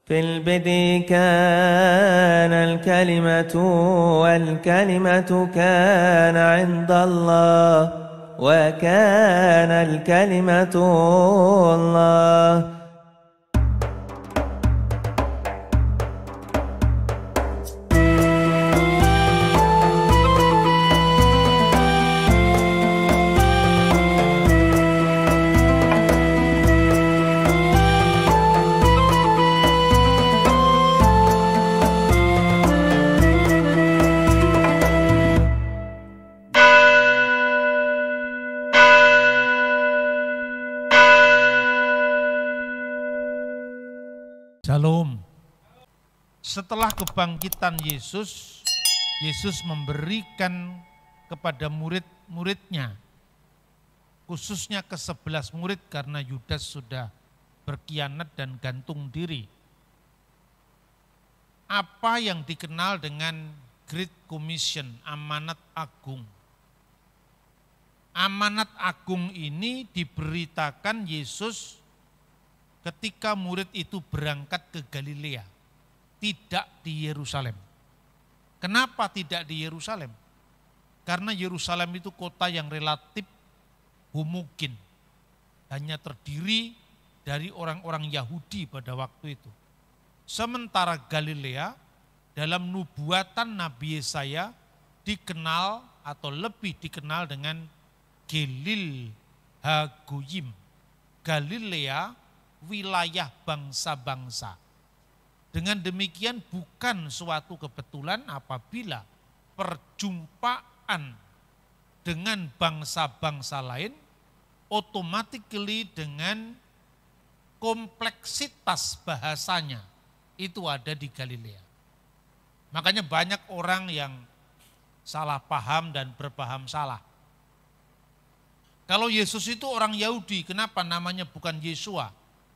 في البدء كان الكلمة والكلمة كان عند الله وكان الكلمة الله. Shalom. Setelah kebangkitan Yesus, Yesus memberikan kepada murid-muridnya, khususnya ke-11 murid karena Yudas sudah berkhianat dan gantung diri, apa yang dikenal dengan Great Commission, amanat agung. Amanat agung ini diberitakan Yesus ketika murid itu berangkat ke Galilea, tidak di Yerusalem. Kenapa tidak di Yerusalem? Karena Yerusalem itu kota yang relatif homogen, hanya terdiri dari orang-orang Yahudi pada waktu itu. Sementara Galilea dalam nubuatan Nabi Yesaya dikenal atau lebih dikenal dengan Galil Hagoyim, Galilea wilayah bangsa-bangsa. Dengan demikian bukan suatu kebetulan apabila perjumpaan dengan bangsa-bangsa lain automatically dengan kompleksitas bahasanya itu ada di Galilea. Makanya banyak orang yang salah paham dan berpaham salah. Kalau Yesus itu orang Yahudi, kenapa namanya bukan Yesua,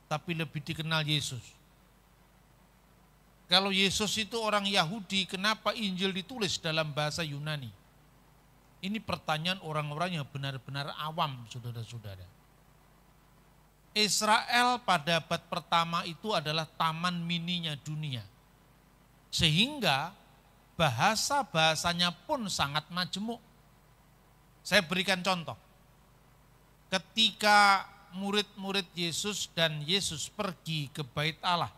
tapi lebih dikenal Yesus? Kalau Yesus itu orang Yahudi, kenapa Injil ditulis dalam bahasa Yunani? Ini pertanyaan orang-orang yang benar-benar awam, saudara-saudara. Israel pada abad pertama itu adalah taman mininya dunia. Sehingga bahasa-bahasanya pun sangat majemuk. Saya berikan contoh. Ketika murid-murid Yesus dan Yesus pergi ke Bait Allah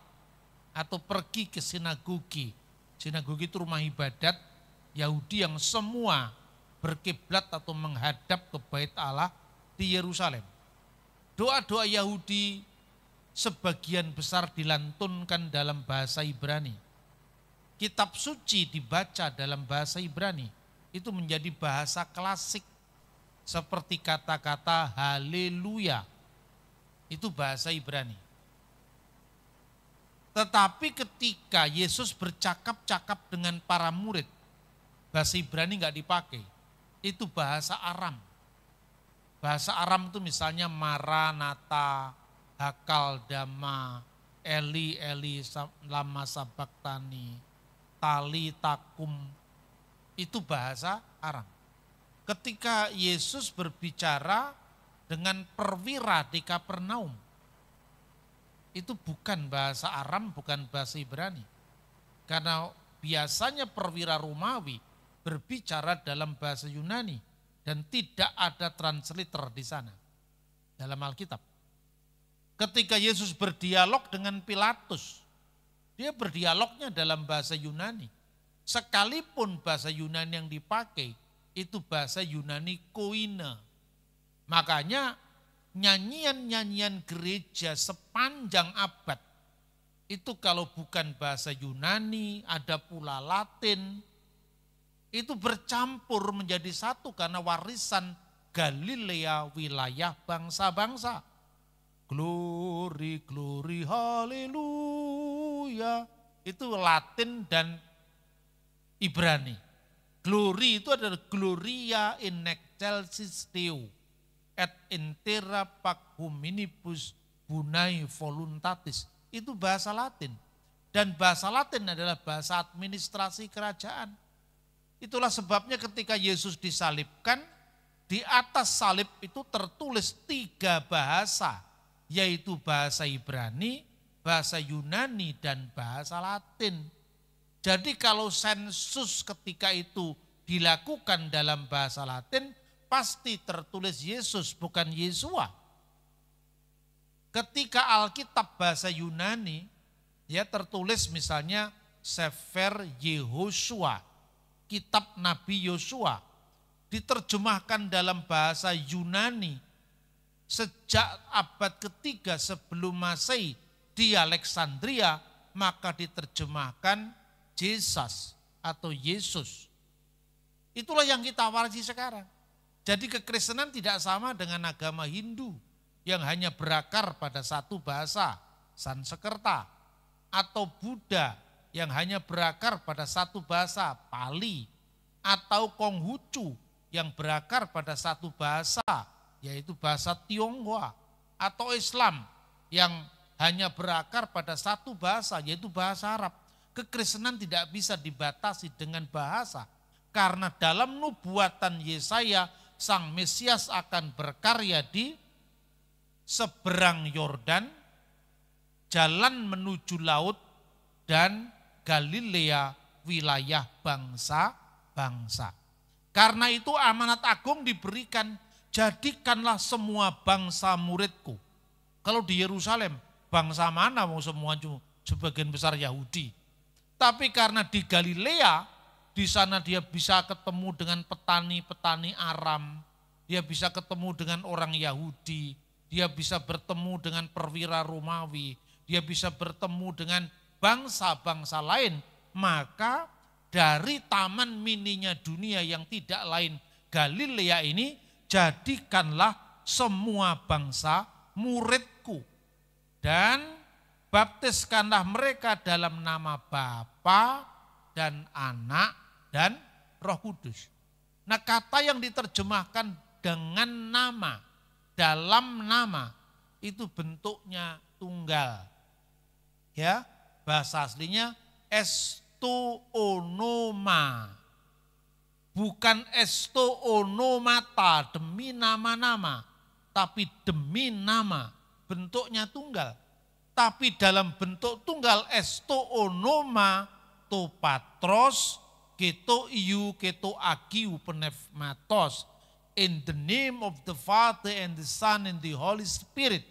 atau pergi ke sinagogi. Sinagogi itu rumah ibadat Yahudi yang semua berkiblat atau menghadap ke Bait Allah di Yerusalem. Doa-doa Yahudi sebagian besar dilantunkan dalam bahasa Ibrani. Kitab suci dibaca dalam bahasa Ibrani. Itu menjadi bahasa klasik seperti kata-kata haleluya. Itu bahasa Ibrani. Tetapi ketika Yesus bercakap-cakap dengan para murid, bahasa Ibrani enggak dipakai. Itu bahasa Aram. Bahasa Aram itu misalnya Maranatha, Hakal Dama, Eli Eli lama sabaktani, Tali Takum. Itu bahasa Aram. Ketika Yesus berbicara dengan perwira di Kapernaum, itu bukan bahasa Aram, bukan bahasa Ibrani. Karena biasanya perwira Romawi berbicara dalam bahasa Yunani dan tidak ada translator di sana dalam Alkitab. Ketika Yesus berdialog dengan Pilatus, dia berdialognya dalam bahasa Yunani. Sekalipun bahasa Yunani yang dipakai itu bahasa Yunani koine. Makanya nyanyian-nyanyian gereja sepanjang abad itu kalau bukan bahasa Yunani, ada pula Latin, itu bercampur menjadi satu karena warisan Galilea wilayah bangsa-bangsa. Glory, glory, haleluya. Itu Latin dan Ibrani. Glory itu adalah Gloria in excelsis Deo et intera pac hominibus bunai voluntatis. Itu bahasa Latin. Dan bahasa Latin adalah bahasa administrasi kerajaan. Itulah sebabnya ketika Yesus disalibkan, di atas salib itu tertulis 3 bahasa, yaitu bahasa Ibrani, bahasa Yunani dan bahasa Latin. Jadi kalau sensus ketika itu dilakukan dalam bahasa Latin, pasti tertulis Yesus bukan Yesua. Ketika Alkitab bahasa Yunani, ya tertulis misalnya Sefer Yehosua, kitab Nabi Yosua, diterjemahkan dalam bahasa Yunani sejak abad ketiga sebelum Masehi di Alexandria, maka diterjemahkan Jesus atau Yesus. Itulah yang kita warisi sekarang. Jadi kekristenan tidak sama dengan agama Hindu yang hanya berakar pada satu bahasa, Sanskerta, atau Buddha yang hanya berakar pada satu bahasa, Pali, atau Konghucu yang berakar pada satu bahasa, yaitu bahasa Tionghoa, atau Islam yang hanya berakar pada satu bahasa, yaitu bahasa Arab. Kekristenan tidak bisa dibatasi dengan bahasa, karena dalam nubuatan Yesaya, Sang Mesias akan berkarya di seberang Yordan, jalan menuju laut, dan Galilea, wilayah bangsa-bangsa. Karena itu amanat agung diberikan, jadikanlah semua bangsa muridku. Kalau di Yerusalem, bangsa mana mau semua sebagian besar Yahudi. Tapi karena di Galilea, di sana dia bisa ketemu dengan petani-petani Aram, dia bisa ketemu dengan orang Yahudi, dia bisa bertemu dengan perwira Romawi, dia bisa bertemu dengan bangsa-bangsa lain. Maka dari taman mininya dunia yang tidak lain Galilea ini, jadikanlah semua bangsa muridku. Dan baptiskanlah mereka dalam nama Bapa dan Anak dan Roh Kudus. Nah, kata yang diterjemahkan dengan nama, dalam nama, itu bentuknya tunggal. Ya, bahasa aslinya esto onoma. Bukan esto onomata, demi nama-nama, tapi demi nama, bentuknya tunggal. Tapi dalam bentuk tunggal esto onoma to patros keto iu keto agiu pneumatos, in the name of the Father and the Son and the Holy Spirit.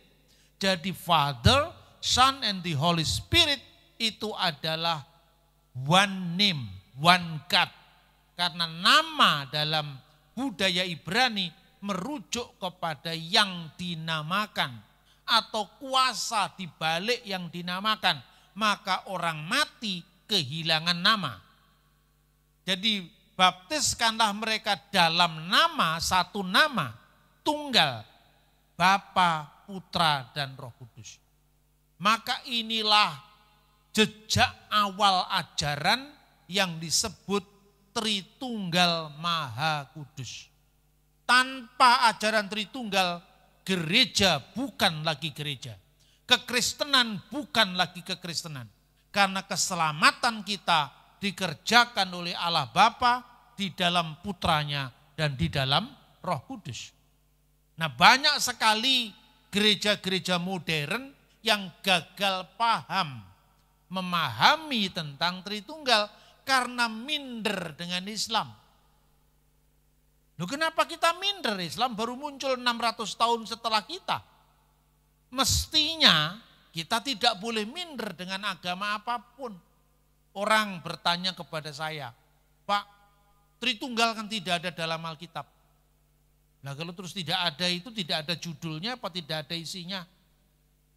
Jadi Father, Son and the Holy Spirit itu adalah one name, one God. Karena nama dalam budaya Ibrani merujuk kepada yang dinamakan atau kuasa di balik yang dinamakan. Maka orang mati kehilangan nama. Jadi baptiskanlah mereka dalam nama, satu nama, tunggal, Bapa, Putra, dan Roh Kudus. Maka inilah jejak awal ajaran yang disebut Tritunggal Maha Kudus. Tanpa ajaran Tritunggal, gereja bukan lagi gereja. Kekristenan bukan lagi kekristenan. Karena keselamatan kita dikerjakan oleh Allah Bapa di dalam Putranya dan di dalam Roh Kudus. Nah, banyak sekali gereja-gereja modern yang gagal paham, memahami tentang Tritunggal karena minder dengan Islam. Loh, kenapa kita minder? Islam baru muncul 600 tahun setelah kita. Mestinya kita tidak boleh minder dengan agama apapun. Orang bertanya kepada saya, Pak, Tritunggal kan tidak ada dalam Alkitab. Nah, kalau terus tidak ada itu, tidak ada judulnya apa tidak ada isinya?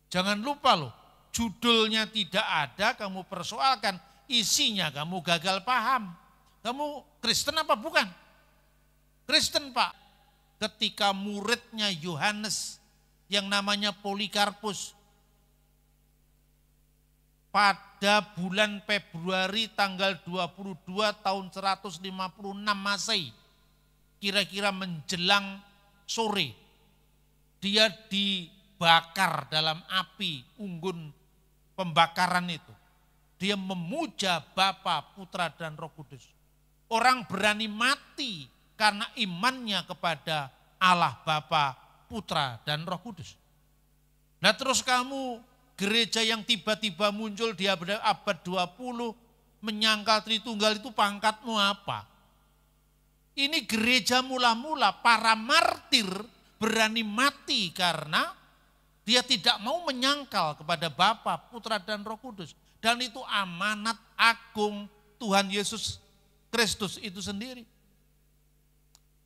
Jangan lupa loh, judulnya tidak ada, kamu persoalkan, isinya kamu gagal paham. Kamu Kristen apa bukan? Kristen, Pak. Ketika muridnya Yohanes yang namanya Polikarpus pada bulan Februari tanggal 22 tahun 156 Masehi, kira-kira menjelang sore, dia dibakar dalam api unggun pembakaran itu. Dia memuja Bapa, Putra, dan Roh Kudus. Orang berani mati karena imannya kepada Allah Bapa, Putra, dan Roh Kudus. Nah, terus kamu gereja yang tiba-tiba muncul di abad 20 menyangkal Tritunggal itu pangkatmu apa? Ini gereja mula-mula para martir berani mati karena dia tidak mau menyangkal kepada Bapa, Putra dan Roh Kudus. Dan itu amanat agung Tuhan Yesus Kristus itu sendiri.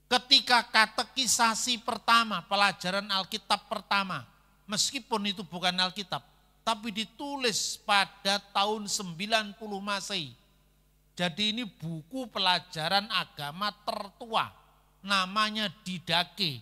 Ketika katekisasi pertama, pelajaran Alkitab pertama, meskipun itu bukan Alkitab, tapi ditulis pada tahun 90 Masehi. Jadi ini buku pelajaran agama tertua, namanya Didache.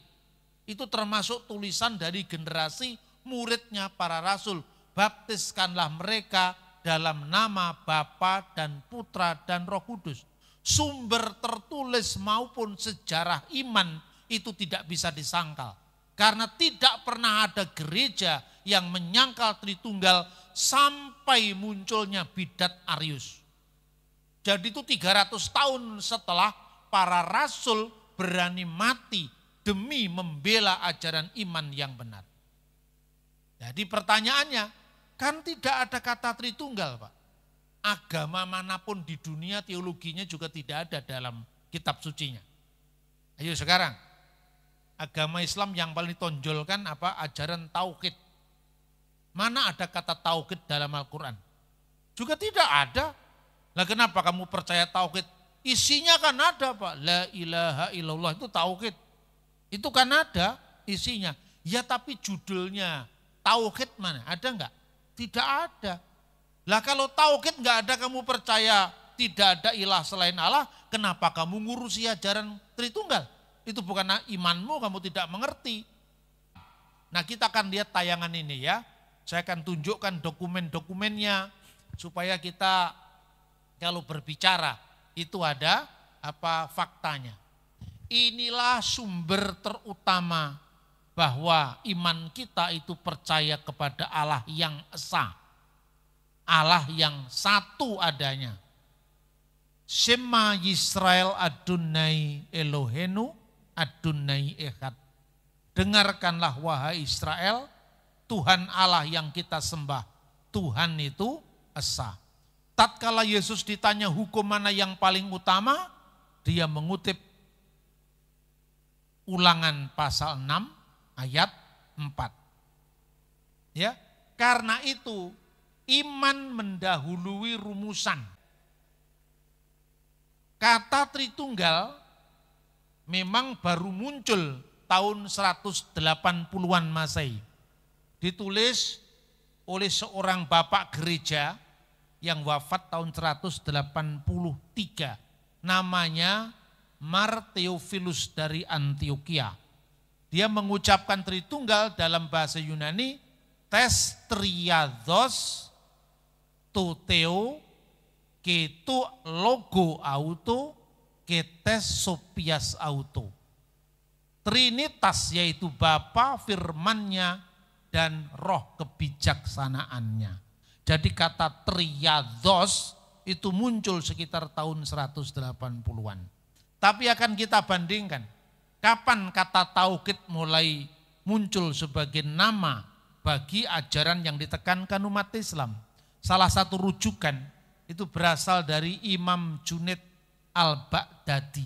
Itu termasuk tulisan dari generasi muridnya para rasul. Baptiskanlah mereka dalam nama Bapa dan Putra dan Roh Kudus. Sumber tertulis maupun sejarah iman itu tidak bisa disangkal. Karena tidak pernah ada gereja yang menyangkal Tritunggal sampai munculnya bidat Arius. Jadi itu 300 tahun setelah para rasul berani mati demi membela ajaran iman yang benar. Jadi pertanyaannya, kan tidak ada kata Tritunggal, Pak. Agama manapun di dunia teologinya juga tidak ada dalam kitab sucinya. Ayo sekarang, agama Islam yang paling ditonjolkan apa? Ajaran tauhid. Mana ada kata tauhid dalam Al-Quran? Juga tidak ada. Lah kenapa kamu percaya tauhid? Isinya kan ada, Pak. La ilaha illallah itu tauhid. Itu kan ada isinya. Ya tapi judulnya tauhid mana? Ada enggak? Tidak ada. Lah kalau tauhid enggak ada, kamu percaya tidak ada ilah selain Allah, kenapa kamu ngurusi ajaran Tritunggal? Itu bukan imanmu, kamu tidak mengerti. Nah kita akan lihat tayangan ini ya. Saya akan tunjukkan dokumen-dokumennya supaya kita kalau berbicara itu ada apa faktanya. Inilah sumber terutama bahwa iman kita itu percaya kepada Allah yang esa. Allah yang satu adanya. Shema Yisrael Adonai Elohenu Adonai Echad. Dengarkanlah wahai Israel, Tuhan Allah yang kita sembah, Tuhan itu esa. Tatkala Yesus ditanya hukum mana yang paling utama, dia mengutip Ulangan pasal 6 ayat 4. Ya, karena itu iman mendahului rumusan. Kata Tritunggal memang baru muncul tahun 180-an Masehi. Ditulis oleh seorang bapak gereja yang wafat tahun 183. Namanya Mar Theophilus dari Antioquia. Dia mengucapkan Tritunggal dalam bahasa Yunani tes triados to theo ketu logo auto ketes sopias auto. Trinitas yaitu Bapa, firman-Nya dan roh kebijaksanaannya. Jadi kata triados itu muncul sekitar tahun 180-an. Tapi akan kita bandingkan, kapan kata tauhid mulai muncul sebagai nama bagi ajaran yang ditekankan umat Islam. Salah satu rujukan itu berasal dari Imam Junaid Al-Baghdadi.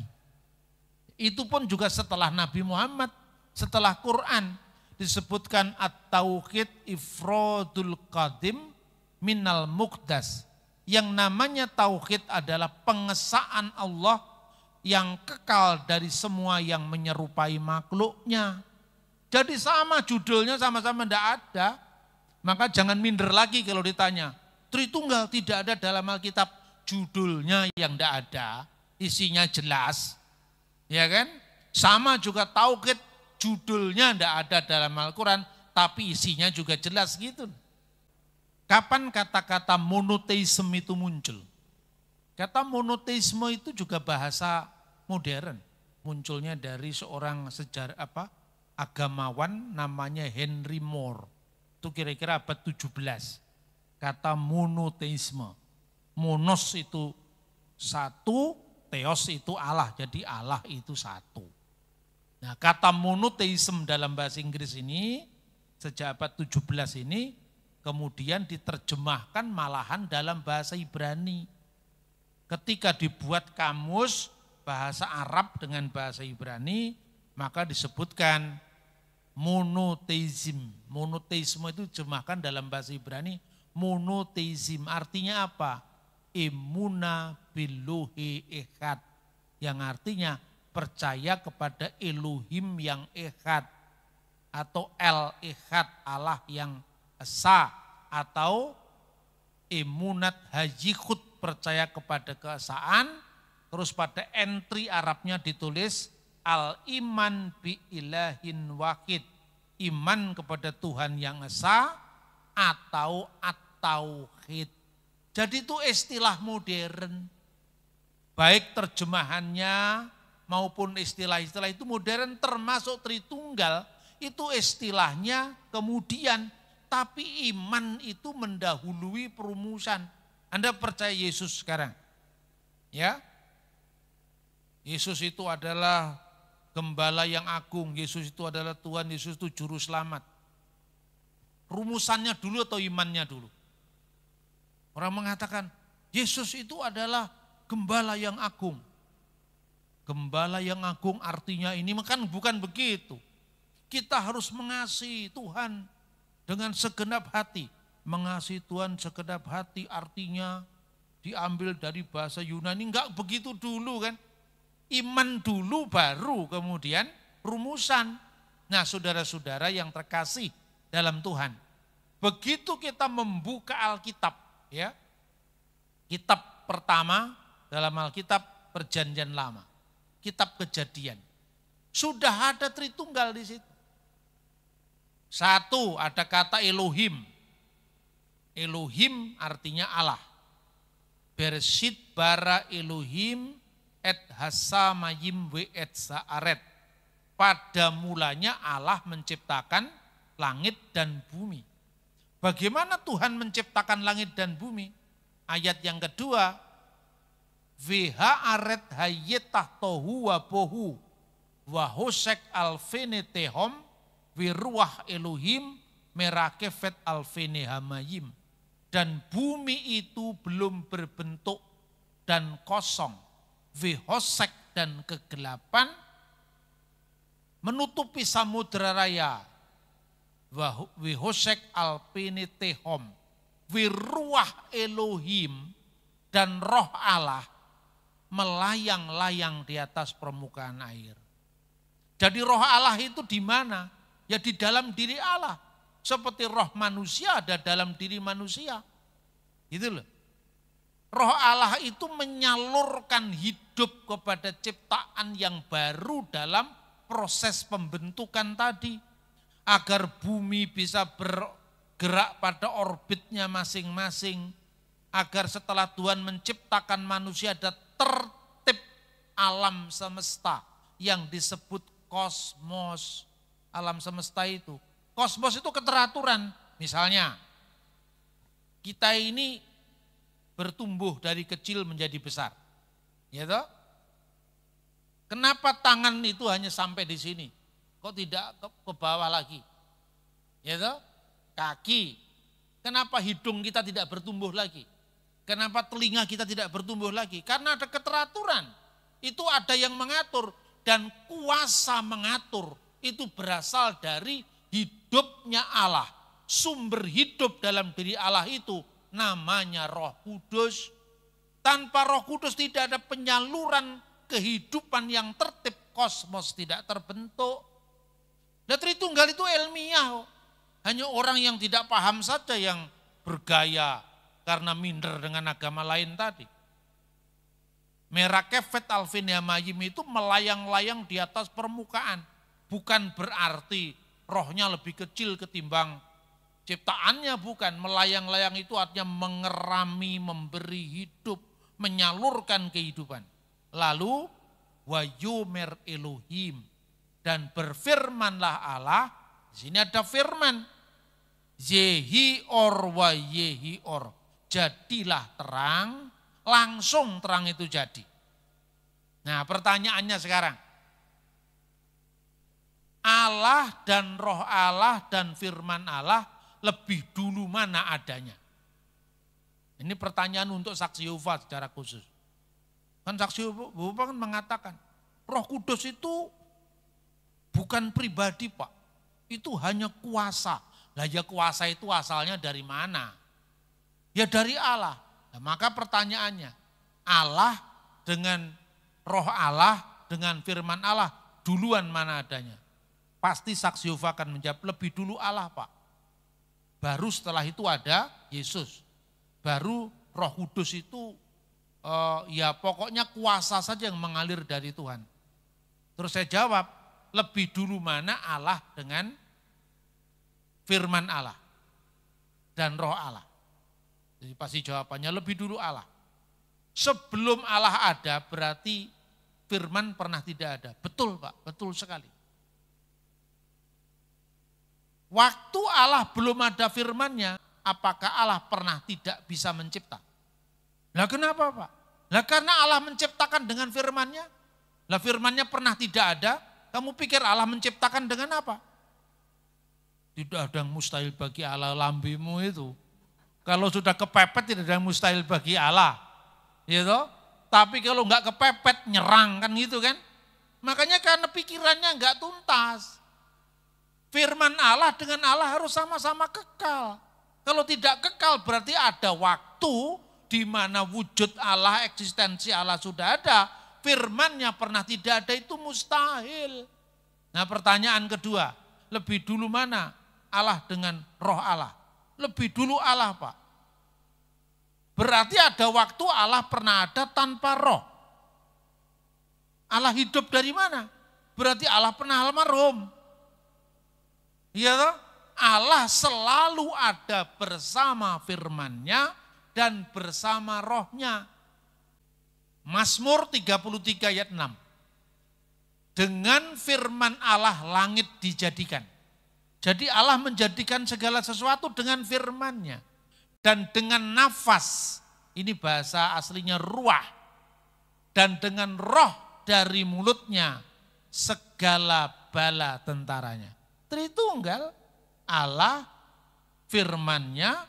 Itu pun juga setelah Nabi Muhammad, setelah Quran disebutkan at-tauhid ifradul qadim minal muqdas. Yang namanya tauhid adalah pengesaan Allah yang kekal dari semua yang menyerupai makhluknya. Jadi sama judulnya sama-sama tidak ada. Maka jangan minder lagi kalau ditanya. Tritunggal tidak ada dalam Alkitab. Judulnya yang tidak ada, isinya jelas. Ya kan? Sama juga tauhid, judulnya tidak ada dalam Al-Quran, tapi isinya juga jelas gitu. Kapan kata-kata monoteisme itu muncul? Kata monoteisme itu juga bahasa modern. Munculnya dari seorang agamawan namanya Henry Moore. Itu kira-kira abad 17. Kata monoteisme. Monos itu satu, theos itu Allah. Jadi Allah itu satu. Nah, kata monoteisme dalam bahasa Inggris ini sejak abad 17 ini kemudian diterjemahkan malahan dalam bahasa Ibrani. Ketika dibuat kamus bahasa Arab dengan bahasa Ibrani, maka disebutkan monoteism. Monoteisme itu terjemahkan dalam bahasa Ibrani monoteism. Artinya apa? Emuna biluhi echad. Yang artinya percaya kepada Elohim yang echad. Atau el-echad, Allah yang esa. Atau emunat hajikut, percaya kepada keesaan. Terus pada entry Arabnya ditulis al-iman bi ilahin wahid. Iman kepada Tuhan yang esa atau at-tauhid. Jadi itu istilah modern. Baik terjemahannya maupun istilah-istilah itu modern, termasuk Tritunggal. Itu istilahnya kemudian, tapi iman itu mendahului perumusan. Anda percaya Yesus sekarang? Ya? Yesus itu adalah gembala yang agung, Yesus itu adalah Tuhan, Yesus itu juru selamat. Rumusannya dulu atau imannya dulu? Orang mengatakan Yesus itu adalah gembala yang agung. Gembala yang agung artinya ini kan bukan begitu. Kita harus mengasihi Tuhan dengan segenap hati. Mengasihi Tuhan segenap hati artinya diambil dari bahasa Yunani, enggak begitu dulu kan. Iman dulu baru kemudian rumusan. Nah saudara-saudara yang terkasih dalam Tuhan. Begitu kita membuka Alkitab, ya, kitab pertama dalam Alkitab Perjanjian Lama, kitab Kejadian, sudah ada Tritunggal di situ. Satu, ada kata Elohim. Elohim artinya Allah. Bereshit bara Elohim et hasamayim we et saaret. Pada mulanya Allah menciptakan langit dan bumi. Bagaimana Tuhan menciptakan langit dan bumi? Ayat yang kedua, aret hayyetah tohu wa bohu wa hosek alfene tehom wiruah Elohim merakefet alfene hamayim. Dan bumi itu belum berbentuk dan kosong. Vihosek dan kegelapan menutupi samudera raya. Vihosek alpine tehom. Wiruah Elohim dan roh Allah melayang-layang di atas permukaan air. Jadi roh Allah itu di mana? Ya di dalam diri Allah. Seperti roh manusia ada dalam diri manusia. Gitu loh. Roh Allah itu menyalurkan hidup kepada ciptaan yang baru dalam proses pembentukan tadi. Agar bumi bisa bergerak pada orbitnya masing-masing. Agar setelah Tuhan menciptakan manusia ada tertib alam semesta yang disebut kosmos. Alam semesta itu. Kosmos itu keteraturan. Misalnya, kita ini bertumbuh dari kecil menjadi besar. Ya toh? Kenapa tangan itu hanya sampai di sini? Kok tidak ke bawah lagi? Ya toh? Kaki. Kenapa hidung kita tidak bertumbuh lagi? Kenapa telinga kita tidak bertumbuh lagi? Karena ada keteraturan. Itu ada yang mengatur. Dan kuasa mengatur itu berasal dari hidupnya Allah. Sumber hidup dalam diri Allah itu namanya Roh Kudus. Tanpa Roh Kudus tidak ada penyaluran kehidupan yang tertib, kosmos tidak terbentuk. Nah, Tritunggal itu ilmiah. Hanya orang yang tidak paham saja yang bergaya karena minder dengan agama lain tadi. Merakefet alfin yamayim itu melayang-layang di atas permukaan. Bukan berarti rohnya lebih kecil ketimbang ciptaannya, bukan. Melayang-layang itu artinya mengerami, memberi hidup, menyalurkan kehidupan. Lalu wayumer Elohim, dan berfirmanlah Allah. Di sini ada firman. Yehi or wa yehi or. Jadilah terang, langsung terang itu jadi. Nah, pertanyaannya sekarang. Allah dan roh Allah dan firman Allah lebih dulu mana adanya? Ini pertanyaan untuk saksi Yehova secara khusus. Kan saksi Yehova kan mengatakan, Roh Kudus itu bukan pribadi Pak, itu hanya kuasa. Lah ya kuasa itu asalnya dari mana? Ya dari Allah. Nah, maka pertanyaannya, Allah dengan Roh Allah, dengan firman Allah, duluan mana adanya? Pasti saksi Yehova akan menjawab, lebih dulu Allah Pak. Baru setelah itu ada Yesus. Baru Roh Kudus itu ya pokoknya kuasa saja yang mengalir dari Tuhan. Terus saya jawab, lebih dulu mana Allah dengan firman Allah dan Roh Allah. Jadi pasti jawabannya lebih dulu Allah. Sebelum Allah ada berarti firman pernah tidak ada. Betul Pak, betul sekali. Waktu Allah belum ada firman-Nya, apakah Allah pernah tidak bisa mencipta? Lah kenapa Pak? Lah karena Allah menciptakan dengan firman-Nya. Lah firman-Nya pernah tidak ada, kamu pikir Allah menciptakan dengan apa? Tidak ada yang mustahil bagi Allah, lambimu itu. Kalau sudah kepepet tidak ada yang mustahil bagi Allah. Gitu? Tapi kalau enggak kepepet nyerang kan gitu kan. Makanya karena pikirannya enggak tuntas. Firman Allah dengan Allah harus sama-sama kekal. Kalau tidak kekal berarti ada waktu di mana wujud Allah, eksistensi Allah sudah ada, firman-Nya pernah tidak ada, itu mustahil. Nah pertanyaan kedua, lebih dulu mana Allah dengan Roh Allah? Lebih dulu Allah Pak. Berarti ada waktu Allah pernah ada tanpa roh. Allah hidup dari mana? Berarti Allah pernah almarhum. Iya toh? Allah selalu ada bersama firman-Nya dan bersama rohnya. Mazmur 33 ayat 6. Dengan firman Allah langit dijadikan. Jadi Allah menjadikan segala sesuatu dengan firman-Nya. Dan dengan nafas, ini bahasa aslinya ruah. Dan dengan roh dari mulutnya segala bala tentaranya. Tritunggal, Allah, firman-Nya,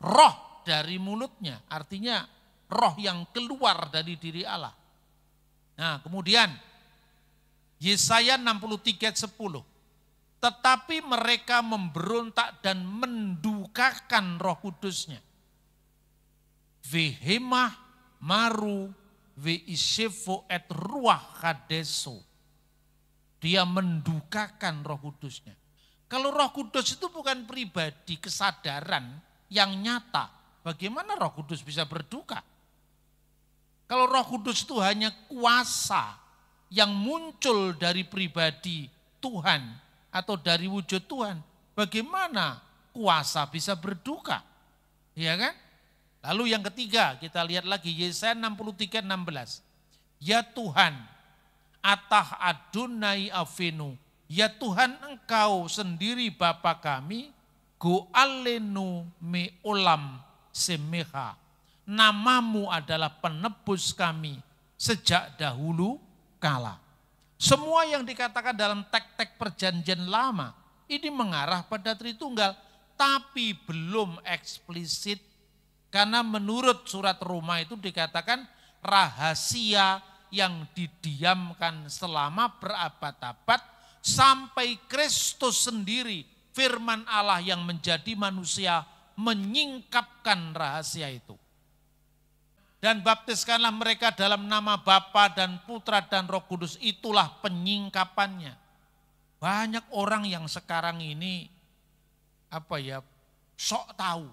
roh dari mulutnya. Artinya roh yang keluar dari diri Allah. Nah kemudian Yesaya 63 ayat 10. Tetapi mereka memberontak dan mendukakan Roh Kudus-Nya. Vehemah maru veisefo et ruah kadeso. Dia mendukakan Roh Kudus-Nya. Kalau Roh Kudus itu bukan pribadi, kesadaran yang nyata, bagaimana Roh Kudus bisa berduka? Kalau Roh Kudus itu hanya kuasa yang muncul dari pribadi Tuhan atau dari wujud Tuhan, bagaimana kuasa bisa berduka? Ya kan? Lalu yang ketiga, kita lihat lagi Yesaya 63 16. Ya Tuhan, atah Adonai Avenu, ya Tuhan Engkau sendiri Bapa kami, go'alenu me olam semeha. Namamu adalah penebus kami sejak dahulu kala. Semua yang dikatakan dalam teks-teks perjanjian lama ini mengarah pada Tritunggal, tapi belum eksplisit. Karena menurut surat Roma itu dikatakan rahasia yang didiamkan selama berabad-abad sampai Kristus sendiri, firman Allah yang menjadi manusia, menyingkapkan rahasia itu. Dan baptiskanlah mereka dalam nama Bapa dan Putra dan Roh Kudus, itulah penyingkapannya. Banyak orang yang sekarang ini sok tahu,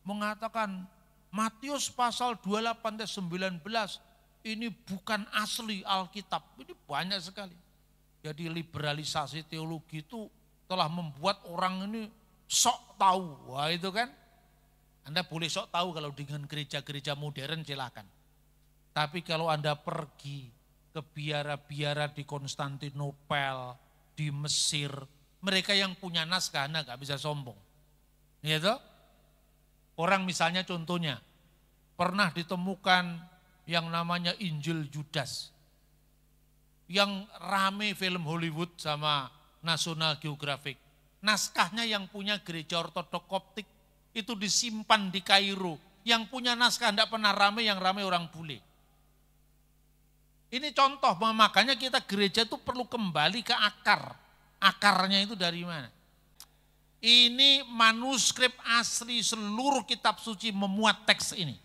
mengatakan Matius pasal 28-19 ini bukan asli Alkitab. Ini banyak sekali. Jadi liberalisasi teologi itu telah membuat orang ini sok tahu. Wah itu kan. Anda boleh sok tahu kalau dengan gereja-gereja modern silakan. Tapi kalau Anda pergi ke biara-biara di Konstantinopel, di Mesir, mereka yang punya naskah Anda gak bisa sombong. Ya toh? Orang misalnya contohnya, pernah ditemukan yang namanya Injil Judas. Yang rame film Hollywood sama National Geographic. naskahnya yang punya gereja ortodok Koptik, itu disimpan di Kairo. Yang punya naskah tidak pernah rame, yang rame orang bule. Ini contoh, makanya kita gereja itu perlu kembali ke akar. Akarnya itu dari mana? Ini manuskrip asli seluruh kitab suci memuat teks ini.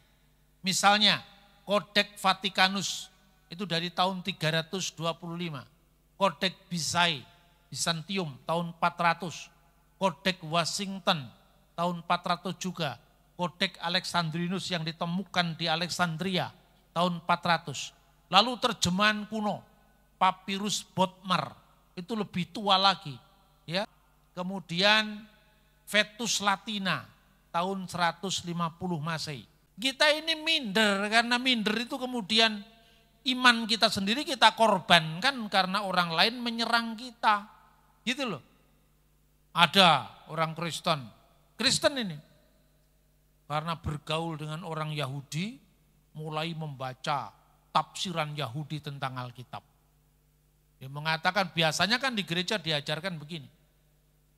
Misalnya, Kodeks Vatikanus itu dari tahun 325. Kodeks Byzantium tahun 400. Kodeks Washington tahun 400 juga. Kodeks Alexandrinus yang ditemukan di Alexandria tahun 400. Lalu terjemahan kuno, Papyrus Bodmer, itu lebih tua lagi. Ya. Kemudian Vetus Latina tahun 150 Masehi. Kita ini minder, karena minder itu kemudian iman kita sendiri kita korbankan karena orang lain menyerang kita. Gitu loh. Ada orang Kristen ini, karena bergaul dengan orang Yahudi, mulai membaca tafsiran Yahudi tentang Alkitab. Dia mengatakan biasanya kan di gereja diajarkan begini.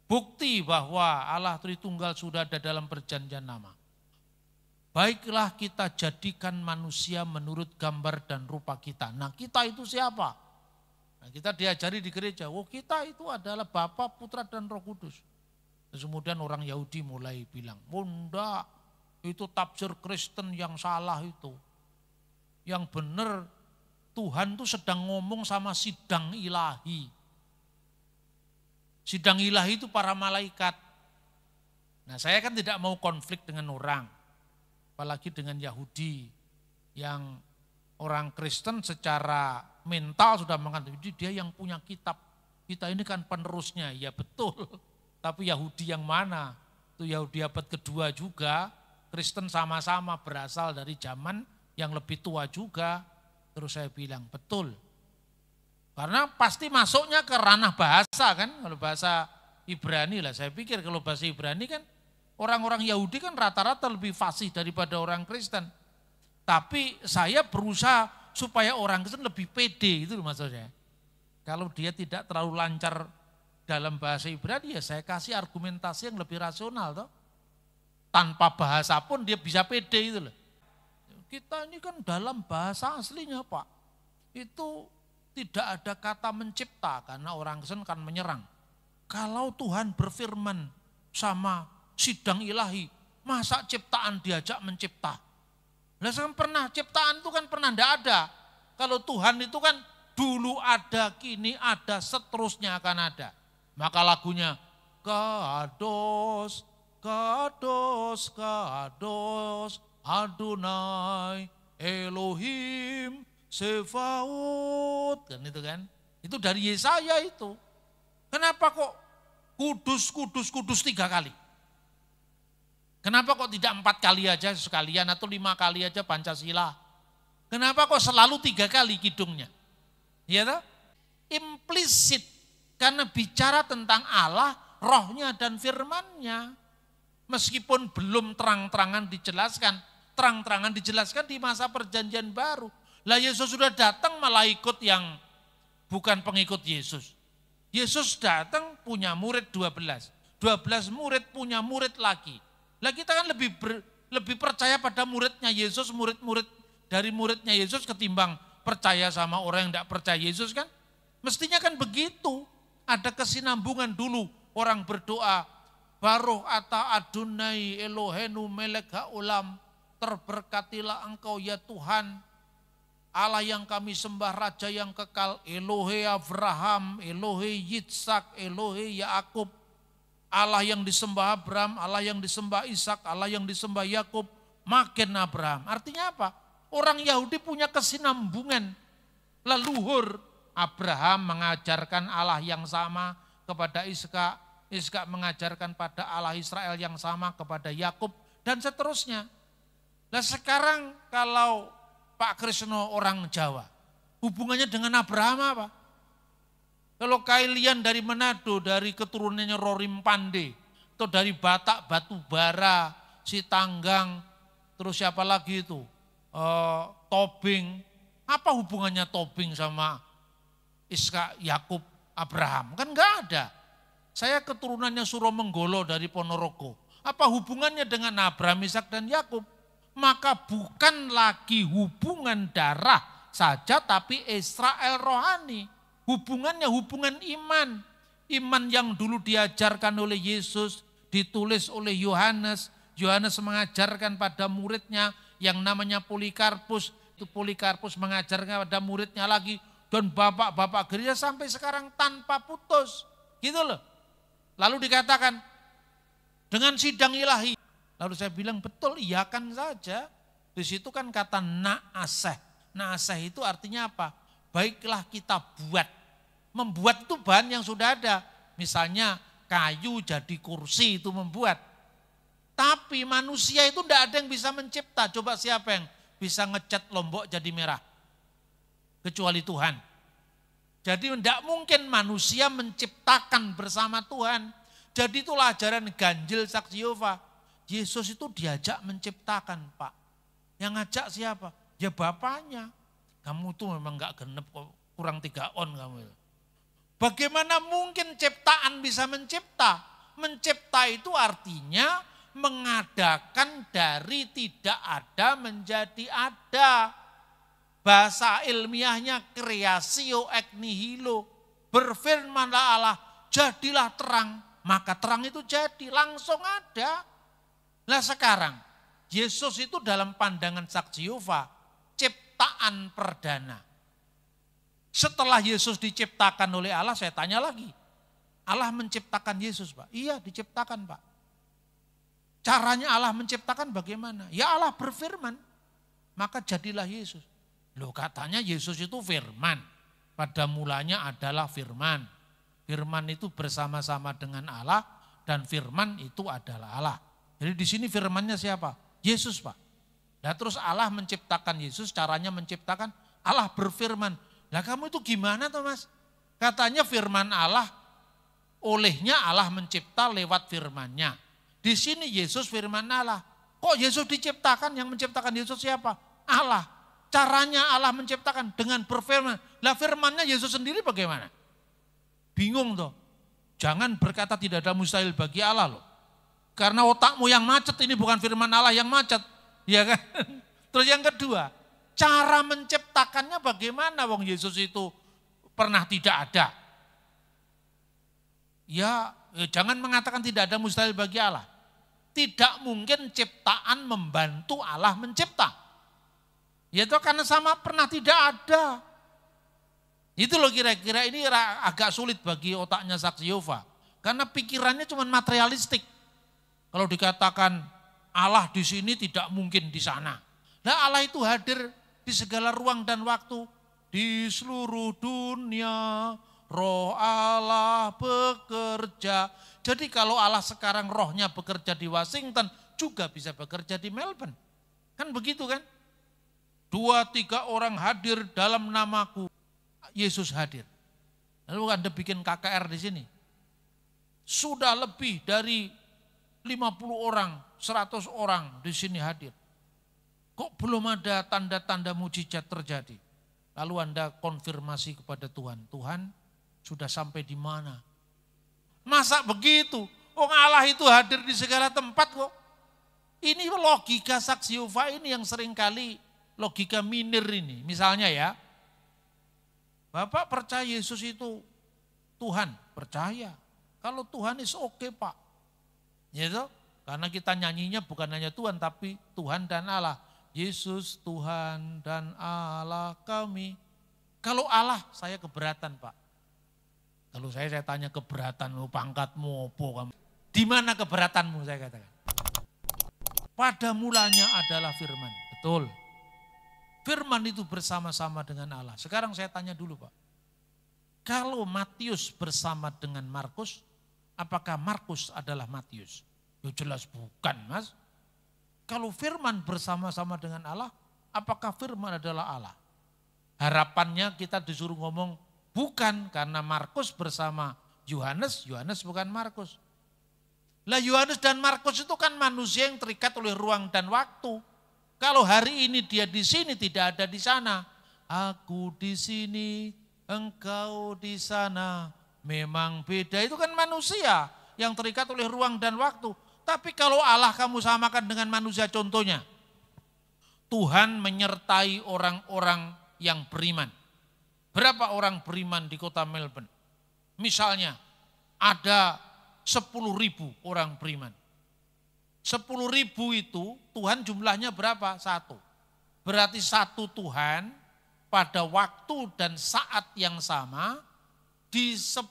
Bukti bahwa Allah Tritunggal sudah ada dalam perjanjian lama. Baiklah kita jadikan manusia menurut gambar dan rupa kita. Nah kita itu siapa? Nah, kita diajari di gereja, kita itu adalah Bapa, Putra dan Roh Kudus. Terus kemudian orang Yahudi mulai bilang, enggak, itu tafsir Kristen yang salah itu. Yang benar Tuhan tuh sedang ngomong sama sidang ilahi. Sidang ilahi itu para malaikat. Nah saya kan tidak mau konflik dengan orang. Apalagi dengan Yahudi yang orang Kristen secara mental sudah mengatakan dia yang punya kitab. Kita ini kan penerusnya, ya betul. Tapi Yahudi yang mana? Itu Yahudi abad kedua juga. Kristen sama-sama berasal dari zaman yang lebih tua juga. Terus saya bilang, betul. Karena pasti masuknya ke ranah bahasa kan. Kalau bahasa Ibrani lah, saya pikir kalau bahasa Ibrani kan orang-orang Yahudi kan rata-rata lebih fasih daripada orang Kristen. Tapi saya berusaha supaya orang Kristen lebih pede, itu maksudnya. Kalau dia tidak terlalu lancar dalam bahasa Ibrani, ya saya kasih argumentasi yang lebih rasional. Toh. Tanpa bahasa pun dia bisa pede itu loh. Kita ini kan dalam bahasa aslinya Pak, itu tidak ada kata mencipta karena orang Kristen kan menyerang. Kalau Tuhan berfirman sama sidang ilahi, masa ciptaan diajak mencipta? Nah kan pernah, ciptaan itu kan pernah tidak ada. Kalau Tuhan itu kan dulu ada, kini ada, seterusnya akan ada. Maka lagunya, Kados, Kados, Kados, Adonai, Elohim, Sefaut, kan itu kan. Itu dari Yesaya itu. Kenapa kok kudus, kudus, kudus 3 kali? Kenapa kok tidak 4 kali aja sekalian atau 5 kali aja Pancasila? Kenapa kok selalu 3 kali kidungnya? Ya toh? Implisit, karena bicara tentang Allah, rohnya dan firmannya. Meskipun belum terang-terangan dijelaskan, terang-terangan dijelaskan di masa perjanjian baru. Lah Yesus sudah datang malah ikut yang bukan pengikut Yesus. Yesus datang punya murid 12. 12 murid punya murid lagi. Lah kita kan lebih percaya pada muridnya Yesus, murid-murid dari muridnya Yesus ketimbang percaya sama orang yang tidak percaya Yesus kan. Mestinya kan begitu. Ada kesinambungan dulu orang berdoa, Baruch ata Adonai Elohenu melek ha'olam, terberkatilah engkau ya Tuhan, Allah yang kami sembah, Raja yang kekal, Elohe Abraham, Elohe Yitzhak, Elohe Yaakub. Allah yang disembah Abraham, Allah yang disembah Ishak, Allah yang disembah Yakub, makin Abraham. Artinya apa? Orang Yahudi punya kesinambungan. Leluhur Abraham mengajarkan Allah yang sama kepada Ishak, Ishak mengajarkan pada Allah Israel yang sama kepada Yakub, dan seterusnya. Nah sekarang kalau Pak Krisno orang Jawa, hubungannya dengan Abraham apa? Kalau kalian dari Manado, dari keturunannya Rorim Pande, atau dari Batak, Batubara, Sitanggang, terus siapa lagi itu? Tobing. Apa hubungannya Tobing sama Ishak, Yakub, Abraham? Kan enggak ada. Saya keturunannya Suromenggolo dari Ponorogo. Apa hubungannya dengan Abraham, Ishak dan Yakub? Maka bukan lagi hubungan darah saja, tapi Israel rohani. Hubungannya hubungan iman. Iman yang dulu diajarkan oleh Yesus, ditulis oleh Yohanes. Yohanes mengajarkan pada muridnya yang namanya Polikarpus. Itu Polikarpus mengajarkan pada muridnya lagi. Dan bapak-bapak gereja sampai sekarang tanpa putus. Gitu loh. Lalu dikatakan dengan sidang ilahi. Lalu saya bilang betul, iyakan saja. Di situ kan kata na'aseh. Na'aseh itu artinya apa? Baiklah kita buat. Membuat itu bahan yang sudah ada. Misalnya kayu jadi kursi itu membuat. Tapi manusia itu tidak ada yang bisa mencipta. Coba siapa yang bisa ngecat Lombok jadi merah? Kecuali Tuhan. Jadi tidak mungkin manusia menciptakan bersama Tuhan. Jadi itulah ajaran ganjil saksi Yehova. Yesus itu diajak menciptakan, Pak. Yang ngajak siapa? Ya bapaknya. Kamu tuh memang gak genep, kurang 3 on kamu. Bagaimana mungkin ciptaan bisa mencipta? Mencipta itu artinya mengadakan dari tidak ada menjadi ada. Bahasa ilmiahnya creatio ex nihilo. Berfirmanlah Allah, jadilah terang. Maka terang itu jadi, langsung ada. Nah sekarang, Yesus itu dalam pandangan saksi Yehova, ciptaan perdana. Setelah Yesus diciptakan oleh Allah, saya tanya lagi. Allah menciptakan Yesus, Pak? Iya, diciptakan, Pak. Caranya Allah menciptakan bagaimana? Ya Allah berfirman, maka jadilah Yesus. Loh katanya Yesus itu firman. Pada mulanya adalah firman. Firman itu bersama-sama dengan Allah dan firman itu adalah Allah. Jadi di sini firmannya siapa? Yesus, Pak. Nah terus Allah menciptakan Yesus, caranya menciptakan Allah berfirman. Lah kamu itu gimana tuh Mas? Katanya firman Allah, olehnya Allah mencipta lewat firmannya. Di sini Yesus firman Allah. Kok Yesus diciptakan? Yang menciptakan Yesus siapa? Allah. Caranya Allah menciptakan dengan berfirman. Lah firmannya Yesus sendiri bagaimana? Bingung toh. Jangan berkata tidak ada mustahil bagi Allah loh. Karena otakmu yang macet, ini bukan firman Allah yang macet. Ya kan? Terus yang kedua, cara menciptakannya bagaimana? Wong Yesus itu pernah tidak ada. Ya jangan mengatakan tidak ada mustahil bagi Allah. Tidak mungkin ciptaan membantu Allah mencipta. Ya itu karena sama pernah tidak ada. Itu loh kira-kira ini agak sulit bagi otaknya saksi Yehova. Karena pikirannya cuma materialistik. Kalau dikatakan Allah di sini tidak mungkin di sana. Nah Allah itu hadir di segala ruang dan waktu. Di seluruh dunia roh Allah bekerja. Jadi kalau Allah sekarang rohnya bekerja di Washington juga bisa bekerja di Melbourne. Kan begitu kan? 2-3 orang hadir dalam namaku. Yesus hadir. Lalu Anda bikin KKR di sini. Sudah lebih dari 50 orang, 100 orang di sini hadir. Kok belum ada tanda-tanda mujizat terjadi? Lalu Anda konfirmasi kepada Tuhan. Tuhan sudah sampai di mana? Masa begitu? Oh Allah itu hadir di segala tempat kok. Ini logika saksi Yehova ini yang seringkali logika minir ini. Misalnya ya, Bapak percaya Yesus itu Tuhan? Percaya. Kalau Tuhan is oke Pak. Gitu? Karena kita nyanyinya bukan hanya Tuhan tapi Tuhan dan Allah. Yesus Tuhan dan Allah kami. Kalau Allah saya keberatan Pak. Kalau saya tanya keberatan, pangkatmu opo kamu. Di mana keberatanmu saya katakan. Pada mulanya adalah firman. Betul. Firman itu bersama-sama dengan Allah. Sekarang saya tanya dulu Pak. Kalau Matius bersama dengan Markus, apakah Markus adalah Matius? Ya jelas bukan Mas. Kalau firman bersama-sama dengan Allah, apakah firman adalah Allah? Harapannya kita disuruh ngomong bukan, karena Markus bersama Yohanes, Yohanes bukan Markus. Lah Yohanes dan Markus itu kan manusia yang terikat oleh ruang dan waktu. Kalau hari ini dia di sini tidak ada di sana. Aku di sini, engkau di sana. Memang beda, itu kan manusia yang terikat oleh ruang dan waktu. Tapi kalau Allah kamu samakan dengan manusia, contohnya Tuhan menyertai orang-orang yang beriman. Berapa orang beriman di kota Melbourne? Misalnya ada 10.000 orang beriman. 10.000 itu Tuhan jumlahnya berapa? 1. Berarti satu Tuhan pada waktu dan saat yang sama di 10.000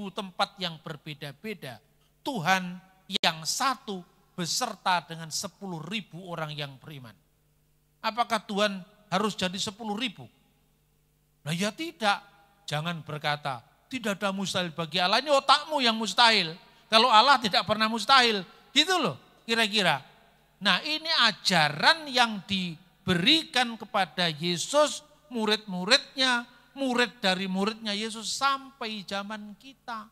tempat yang berbeda-beda. Tuhan yang satu beserta dengan 10.000 orang yang beriman. Apakah Tuhan harus jadi 10.000? Nah ya tidak, jangan berkata, tidak ada mustahil bagi Allah, ini otakmu yang mustahil. Kalau Allah tidak pernah mustahil, gitu loh kira-kira. Nah ini ajaran yang diberikan kepada Yesus, murid-muridnya, murid dari muridnya Yesus sampai zaman kita.